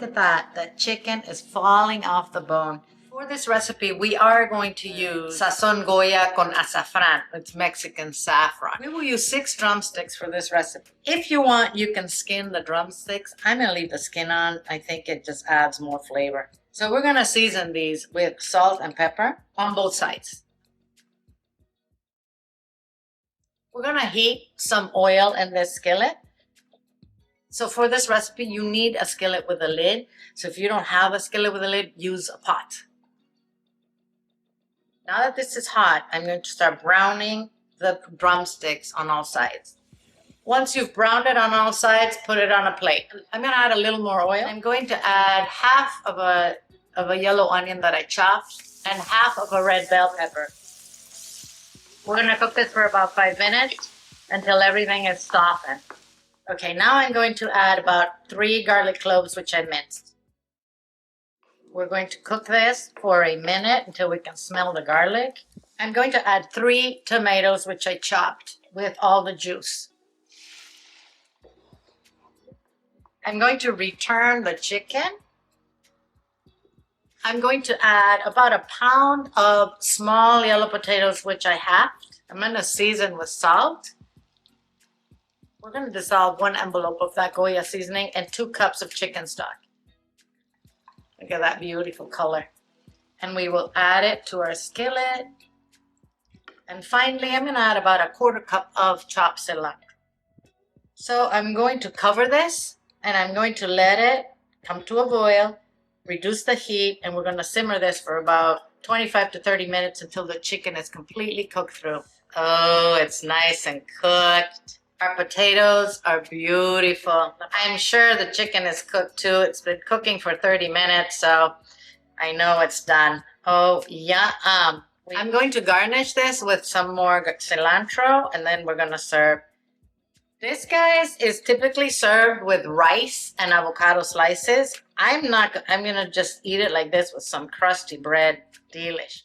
Look at that, the chicken is falling off the bone. For this recipe, we are going to use sazon Goya con saffron. It's Mexican saffron. We will use 6 drumsticks for this recipe. If you want, you can skin the drumsticks. I'm gonna leave the skin on. I think it just adds more flavor. So we're gonna season these with salt and pepper on both sides. We're gonna heat some oil in this skillet. So for this recipe, you need a skillet with a lid. So if you don't have a skillet with a lid, use a pot. Now that this is hot, I'm going to start browning the drumsticks on all sides. Once you've browned it on all sides, put it on a plate. I'm going to add a little more oil. I'm going to add half of a yellow onion that I chopped and half of a red bell pepper. We're going to cook this for about 5 minutes until everything is softened. Okay, now I'm going to add about 3 garlic cloves, which I minced. We're going to cook this for a minute until we can smell the garlic. I'm going to add 3 tomatoes, which I chopped with all the juice. I'm going to return the chicken. I'm going to add about a pound of small yellow potatoes, which I halved. I'm going to season with salt. We're going to dissolve 1 envelope of that Goya seasoning and 2 cups of chicken stock. Look at that beautiful color. And we will add it to our skillet. And finally, I'm going to add about a 1/4 cup of chopped cilantro. So I'm going to cover this and I'm going to let it come to a boil, reduce the heat, and we're going to simmer this for about 25 to 30 minutes until the chicken is completely cooked through. Oh, it's nice and cooked. Our potatoes are beautiful. I'm sure the chicken is cooked too. It's been cooking for 30 minutes, so I know it's done. Oh, yum. I'm going to garnish this with some more cilantro, and then we're going to serve. This, guys, is typically served with rice and avocado slices. I'm going to just eat it like this with some crusty bread. Delish.